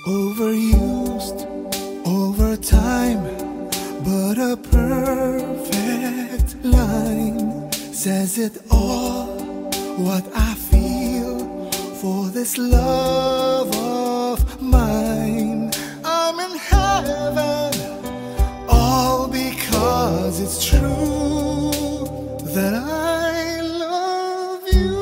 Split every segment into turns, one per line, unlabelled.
overused over time, but a perfect line says it all. What I feel for this love of mine, I'm in heaven, all because it's true that I love you.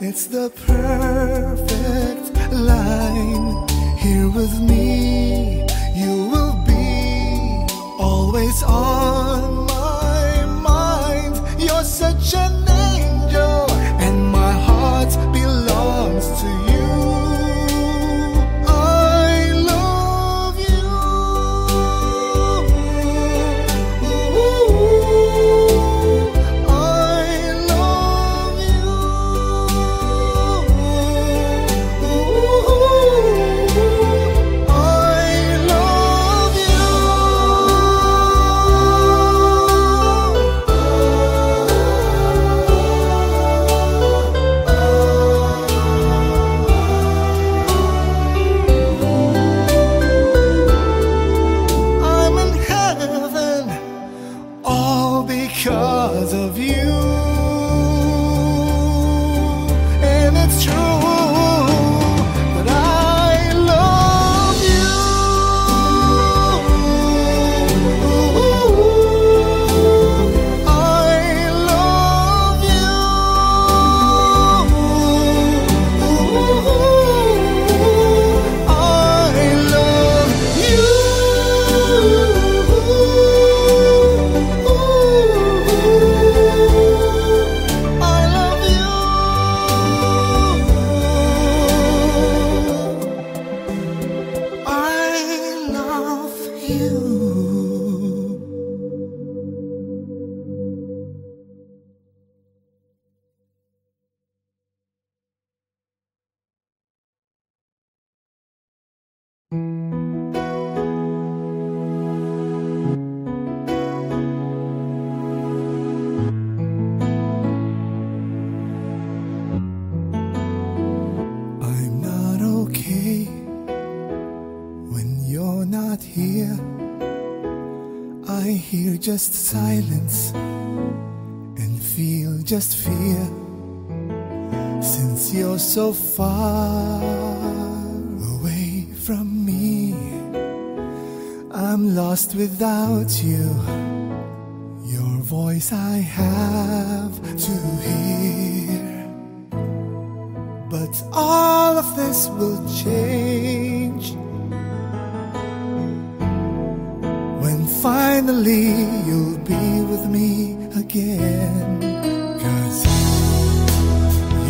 It's the perfect line. Here with me, you will be always on my mind. You're such an angel, and my heart belongs to you. I love you. Because of you, and it's true that I love you. I love you. I love you. I'm not okay when you're not here. I hear just silence and feel just fear. Since you're so far away from me, I'm lost without you. Your voice I have to hear. But all of this will change when finally you'll be with me again. 'Cause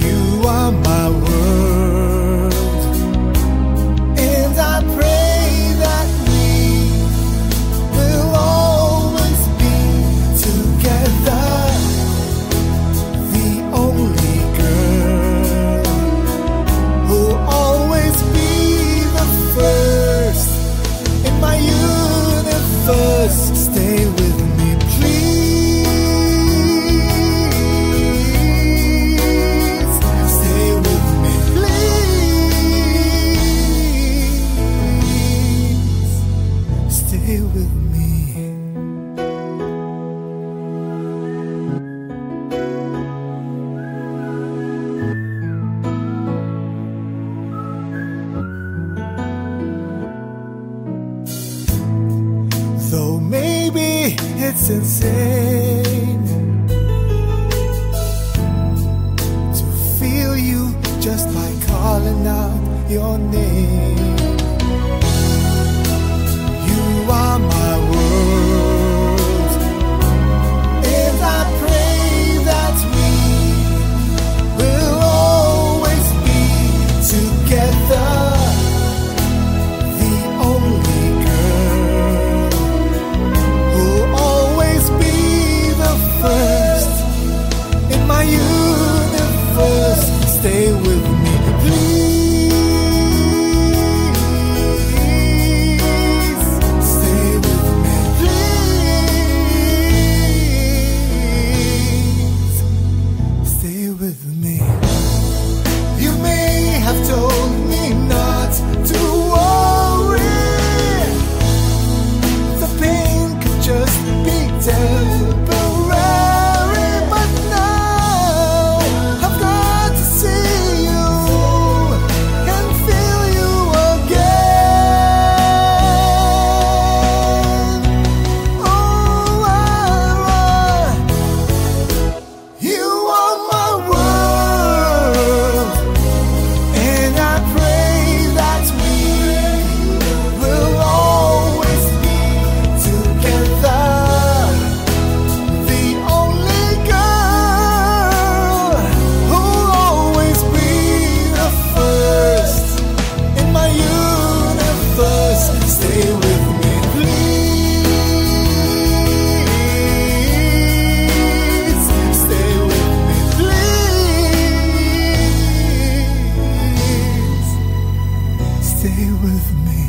you are my world, and I pray that we will always be together. The only girl who'll always be the first in my universe. Stay with me, please. Stay with me, please. Stay with me. Though maybe it's insane to feel you just by calling out your name. You are my world, and I pray that we will always be together. The only girl have told me not to worry. The pain could just be temporary, but now I've got to see you and feel you again. Oh, you are my world, and I pray that we will always be together. The only girl who'll always be the first in my universe. Stay with me, please. Stay with me, please. Stay with me.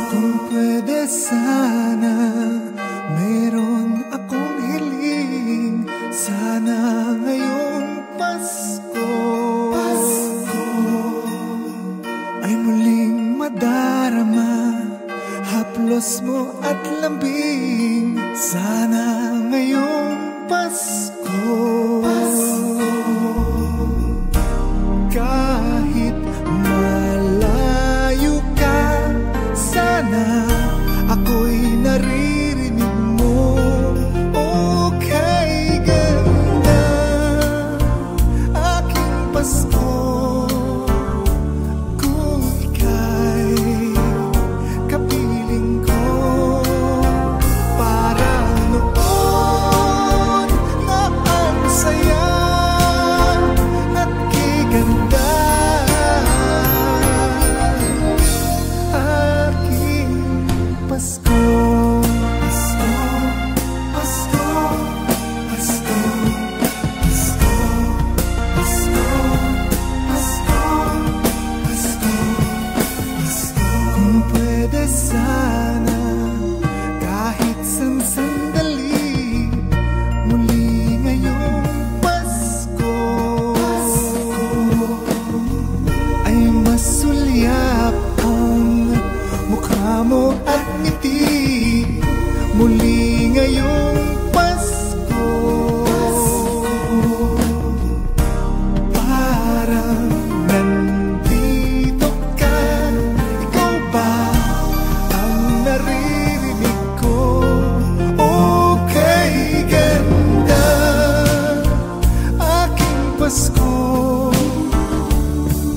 Kung pwede sana, meron akong hiling. Sana ngayong Pasko ay muling madarama haplos mo at lambing. Sana ngayong Pasko kahit malayo ka, sana ako'y naririnig mo. Okay, ganda, aking Pasko, kung ika'y kapiling ko. Parang noon na ang saya at kiganda, aking Pasko. Pasko, Pasko, Pasko, Pasko, Pasko, Pasko, Pasko, Pasko. Kung pwede sana, kahit sandali, muli ngayong Pasko ay masulyap ang mukha mo at ngiti. Muli ngayong Pasko, parang nandito ka. Ikaw ba ang naririnig ko? Okay, ganda, aking Pasko,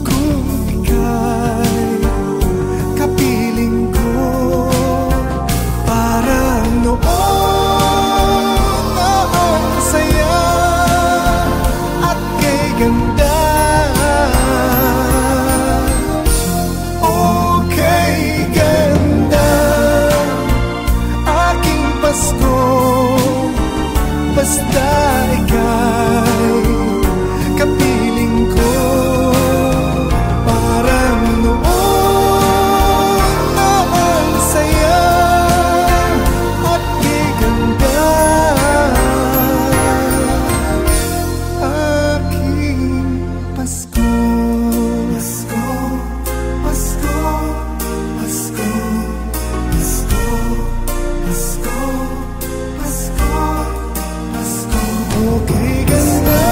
kung ika'y kapiling ko. Parang noon na ang saya at kay ganda. Okay, ganda, aking Pasko, basta ika'y kapiling ko. Parang noon na ang saya at kay ganda, aking Pasko. Pasko, Pasko, Pasko, Pasko, Pasko, Pasko, Pasko. Okay, ganda,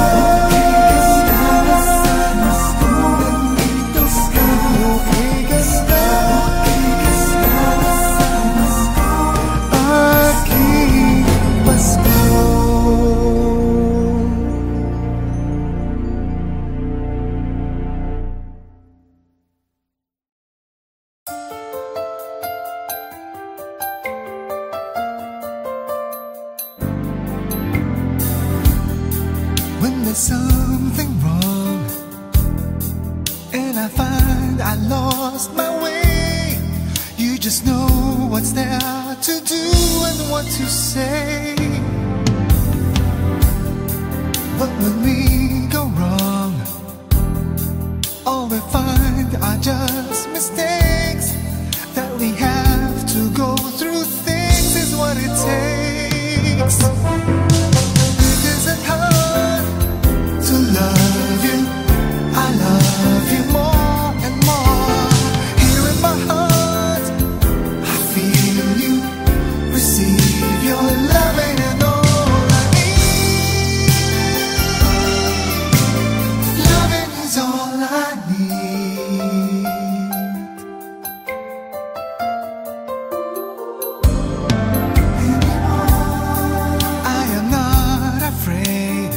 there's something wrong, and I find I lost my way. You just know what's there to do and what to say. But when we go wrong, all we find are just mistakes. That we have to go through things is what it takes. It isn't hard to love you. I love you more and more. Here in my heart, I feel you. Receive your loving and all I need. Loving is all I need. I am not afraid,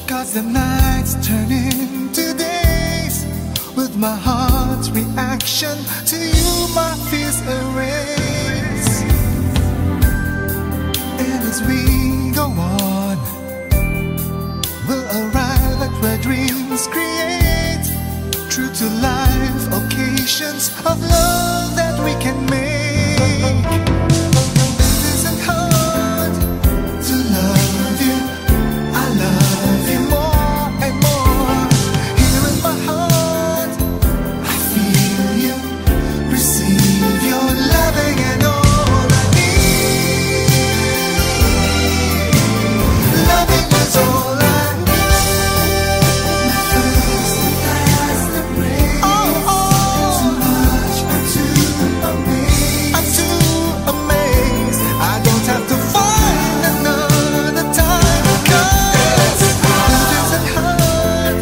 'cause the nights turn into days. With my heart's reaction to you, my fears erase. And as we go on, we'll arrive at where dreams create true to life occasions of love that we can make. It isn't hard to love you. I love you more and more. Here in my heart, I feel you. Receive your loving and all I need. Loving is all I need. The first and last embrace. Oh, oh. Too much, I'm too amazed. I'm too amazed. I don't have to find another time. 'Cause it isn't hard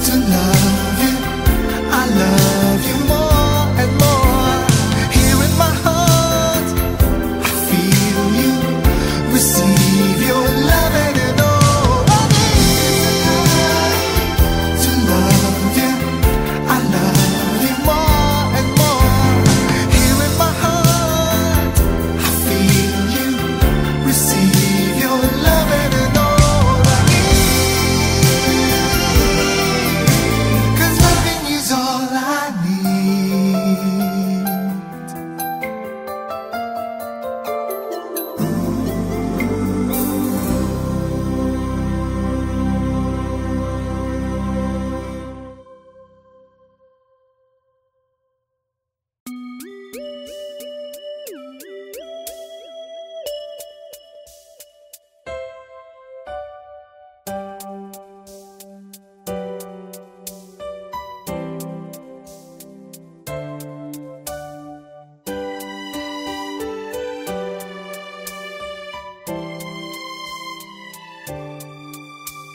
to love you. I love you more and more. Here in my heart, I feel you. Receive your loving and all I need. To love you, I love you more and more. Here in my heart, I feel you. Receive your loving and all I need. 'Cause loving is all I need.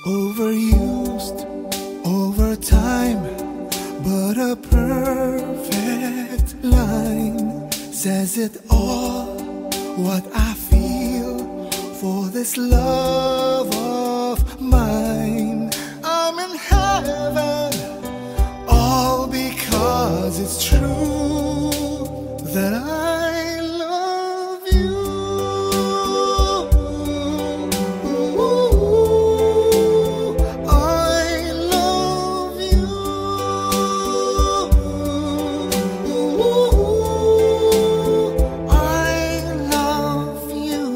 Overused over time, but a perfect line says it all. What I feel for this love of mine, I'm in heaven, all because it's true that I love you. I love you. I love you.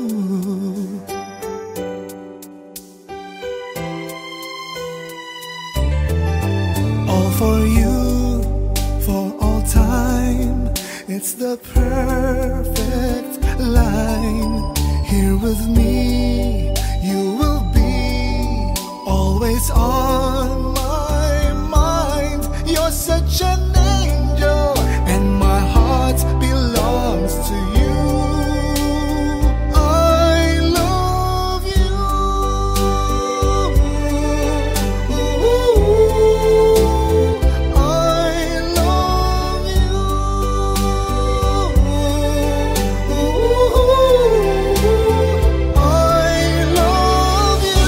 All for you, for all time. It's the perfect line. Here with me, you will be always on my mind. You're such an angel, and my heart belongs to you. I love you. I love you. I love you.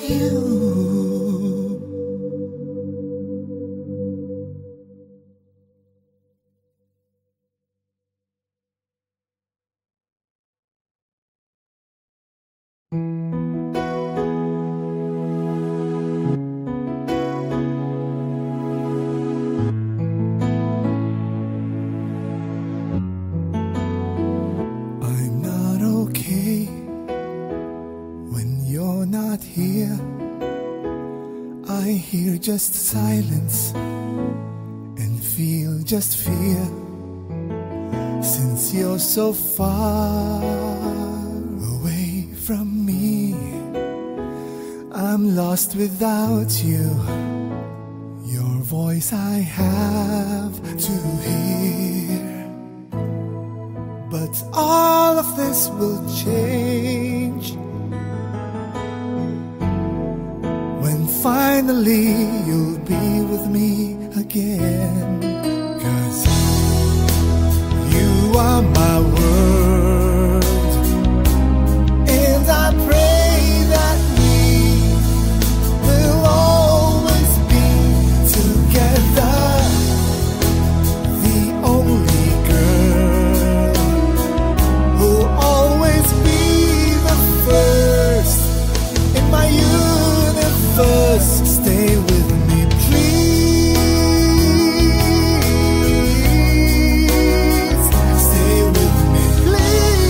you. I'm not okay when you're not here. I hear just silence and feel just fear. Since you're so far away from me, I'm lost without you. Your voice I have to hear. But all of this will change when finally you'll be with me again. 'Cause you are my world, and I pray that we will always be together. The only girl who'll always be the first in my universe. Stay with me, please. Stay with me, please.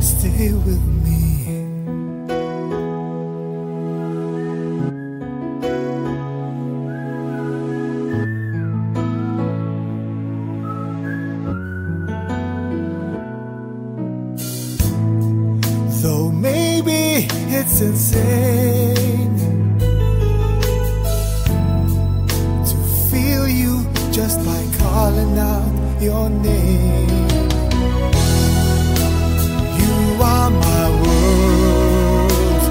Stay with me. Though maybe it's insane to feel you just by calling out your name. You are my world,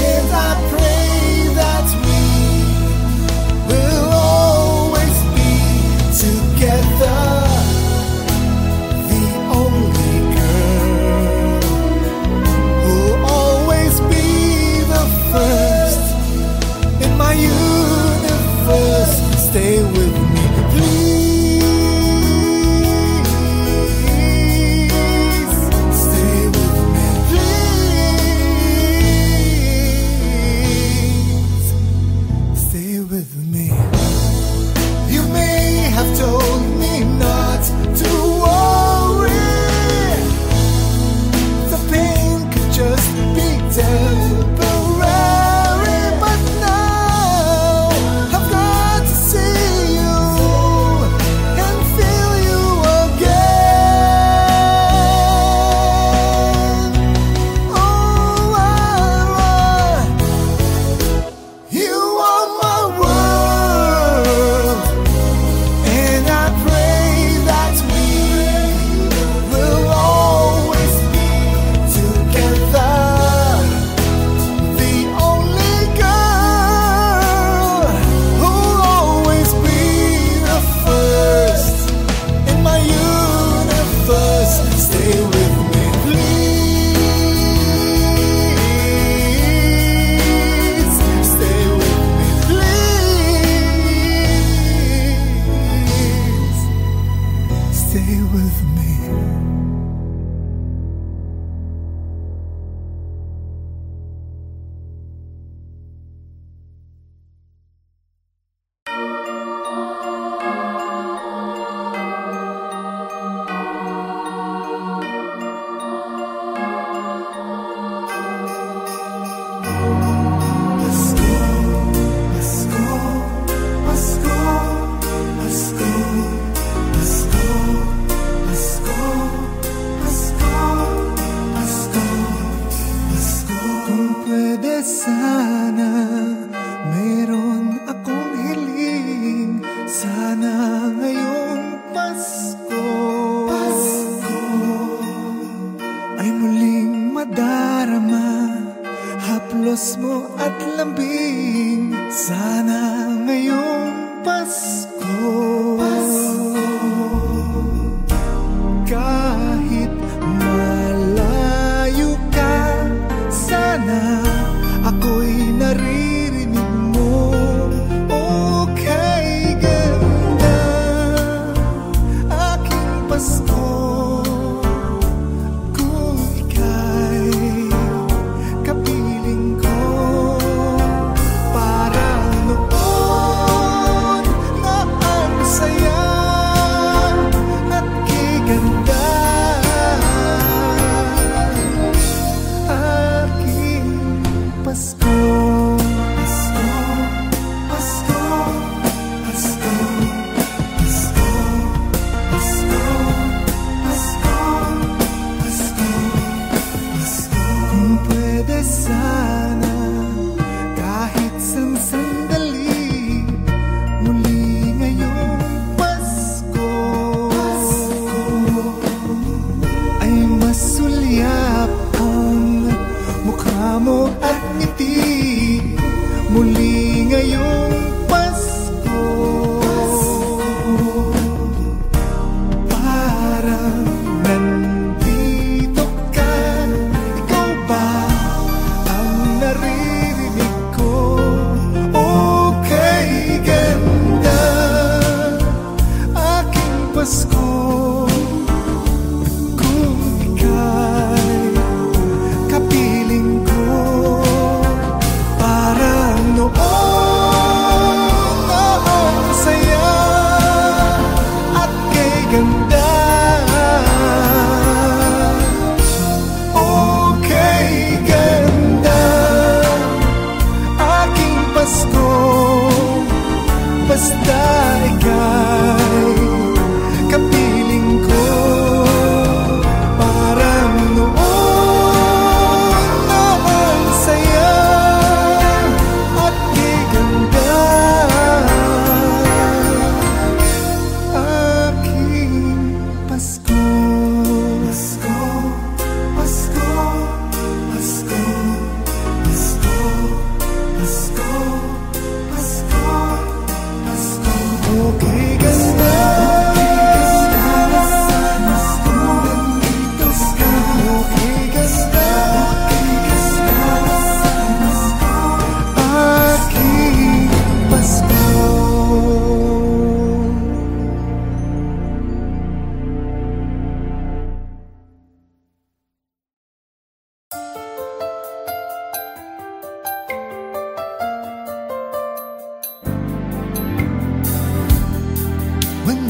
and I pray that we will always be together. The only girl who'll always be the first in my universe. Stay with me, please. Stay with me, please. Stay with me. You may have told me not to worry. The pain could just be temporary, but now I've got to see you and feel you again. Oh, you are my world, and I pray that we will always be together. The only girl who'll always be the first in my universe. Stay with me, please. Stay with me, please. Stay with me. Kung pwede sana, meron akong hiling. Sana ngayong Pasko ay muling madarama haplos mo at lambing. Sana ngayong Pasko kahit malayo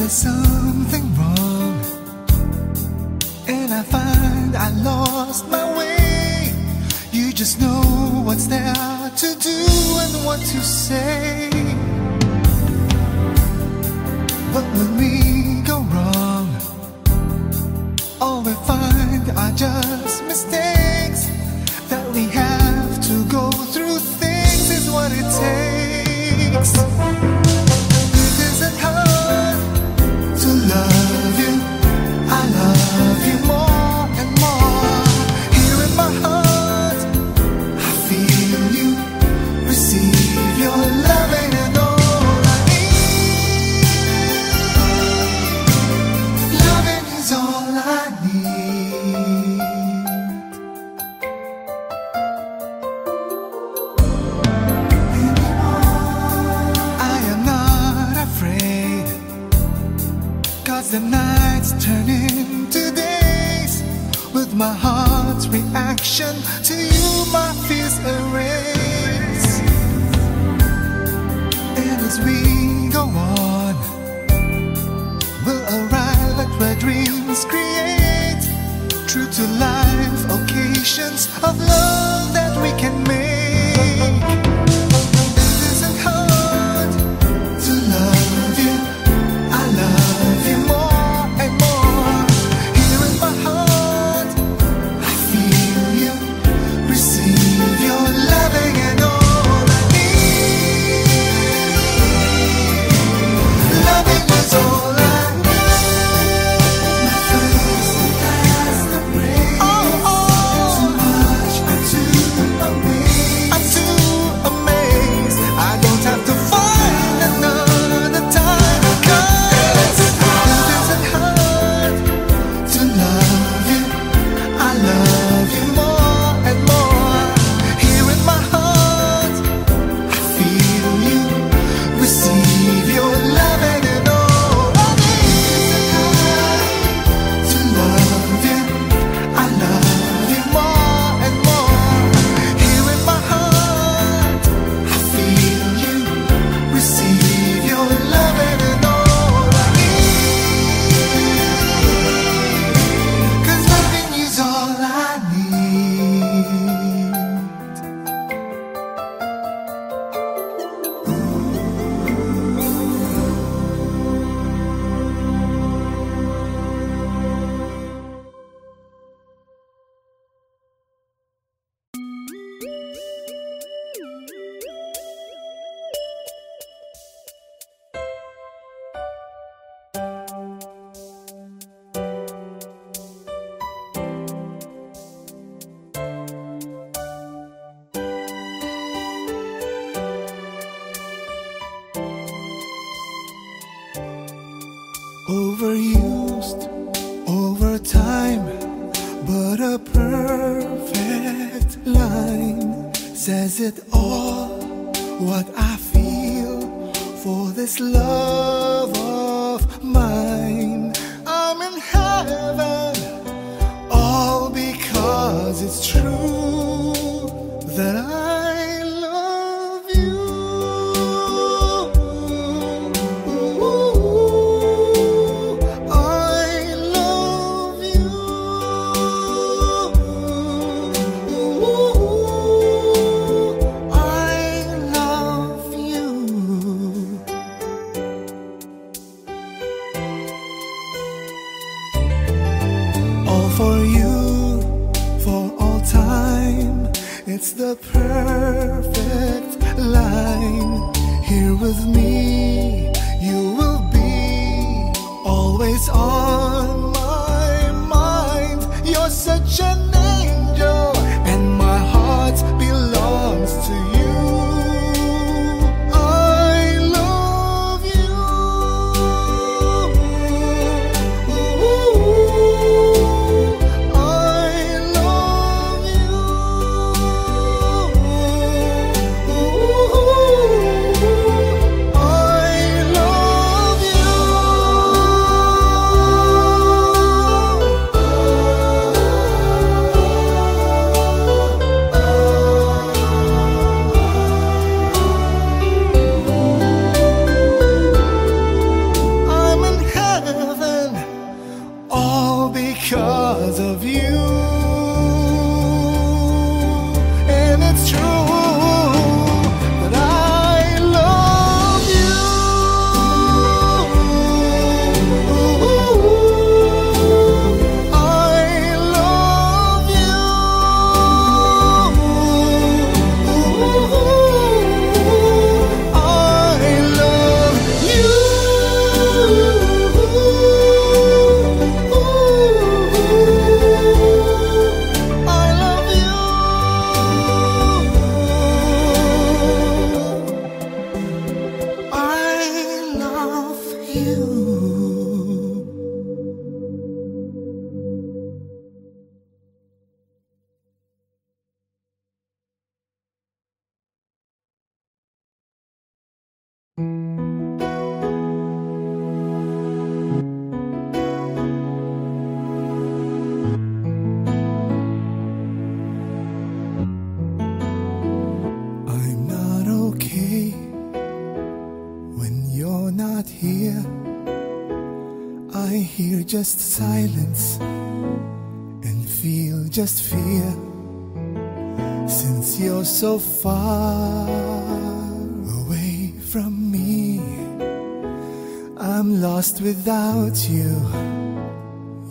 there's something wrong, and I find I lost my way. You just know what's there to do and what to say. But when we go wrong, all we find are just mistakes. That we have to go through things is what it takes. It isn't hard to love you. I love you more and more. Here in my heart, I feel you. Receive your loving and all I need. Loving is all I need. I am not afraid, 'cause the nights turn into days. With my heart's reaction to you, my fears erase. And as we go on, we'll arrive at where dreams create true to life occasions of love that we can make. It isn't hard to love you. I love you more and more. Here in my heart, I feel you. Receive your loving and all I need. Loving is all I need. My first and last embrace. Oh, too much, I'm too amazed. I'm too amazed. I don't have to find another time. 'Cause it isn't hard to love you. I love you more and more. Here in my heart, I feel you. Receive your loving and all I need. To love you, I love you more and more. Here in my heart, I feel you. Receive your loving and all I need. 'Cause loving is all I need. Overused over time, but a perfect line says it all. What I feel for this love of mine, I'm in heaven, all because it's true that I love you. I love you. I love you. All for you, for all time. It's the perfect line. Here with me, you will be always on my mind. You're such an angel, and my heart belongs to you. I love you. I love you. I love you. you, and it's true that I love you. I love you. I'm not okay when you're not here. I hear just silence and feel just fear. Since you're so far away from me, I'm lost without you.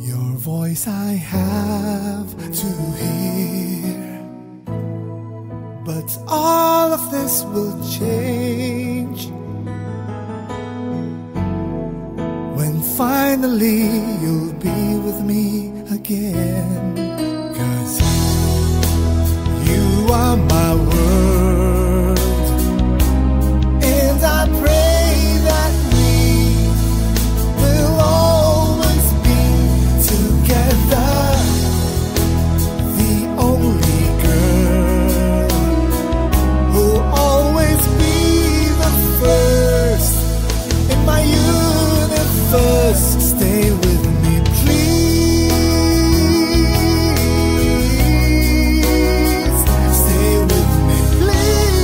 Your voice I have to hear. But all of this will change when finally you'll be with me again. 'Cause you are my world, and I pray that we will always be together. The only girl who'll always be the first in my universe. Stay with me, please. Stay with me, please.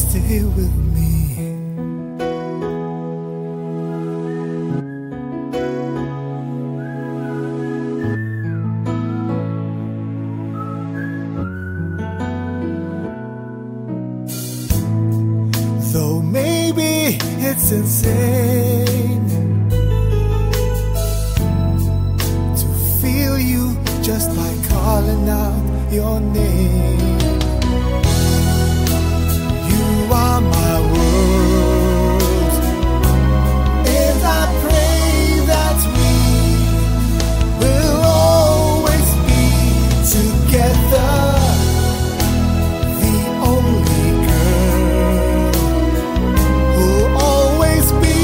Stay with me. Though maybe it's insane to feel you just by calling out your name. You are my world, and I pray that we will always be together. The only girl who'll always be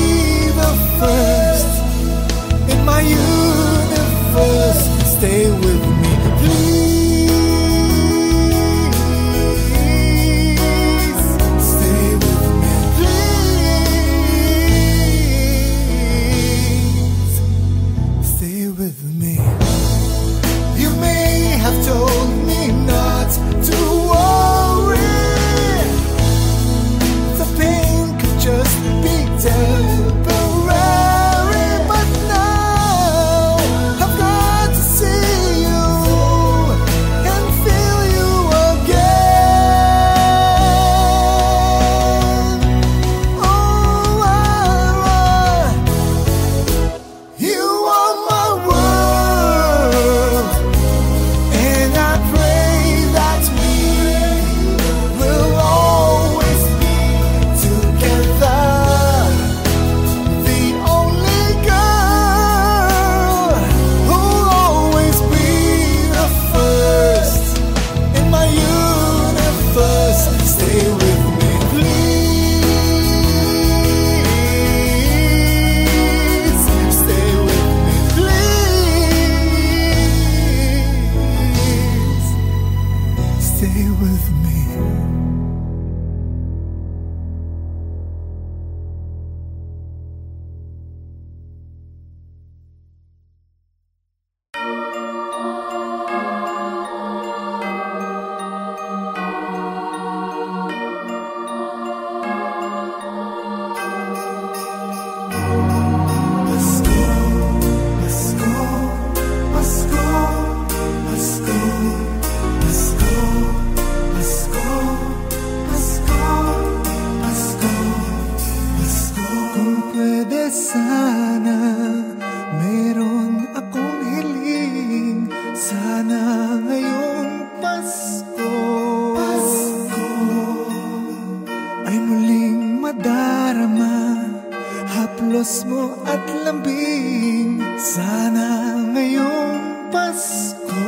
Sana ngayong Pasko,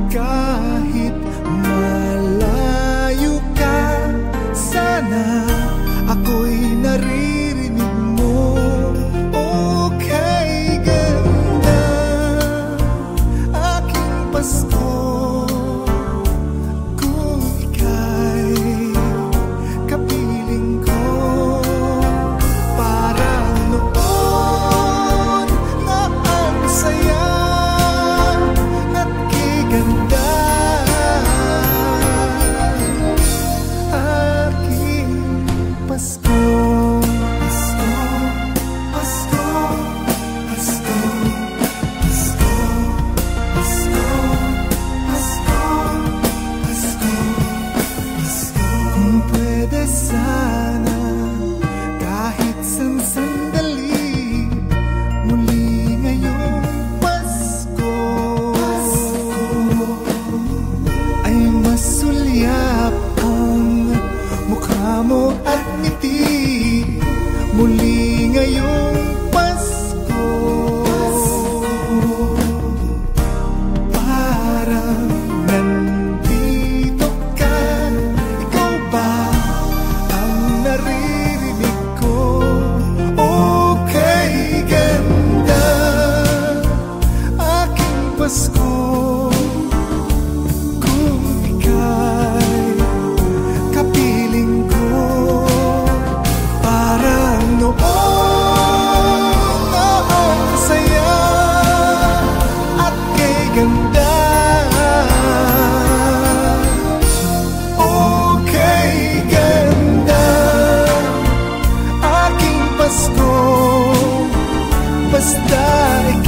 kahit malayo ka, sana ako'y naririnig mo. Okay, ganda, aking Pasko, kung ika'y kapiling ko. Parang noon na ang saya at kiganda, aking Pasko. Pasko, Pasko, Pasko, Pasko, Pasko, Pasko, Pasko, Pasko. Kung pwede sana, kahit isang sandali, muli ngayong Pasko ay masulyap ang mukha mo at ngiti. Muli ngayong Pasko, parang nandito ka. Ikaw ba ang naririnig ko? Okay, ganda, aking Pasko, kung ika'y kapiling ko. Parang noon na ang saya at kay ganda. Okay, ganda, aking Pasko, basta ikaw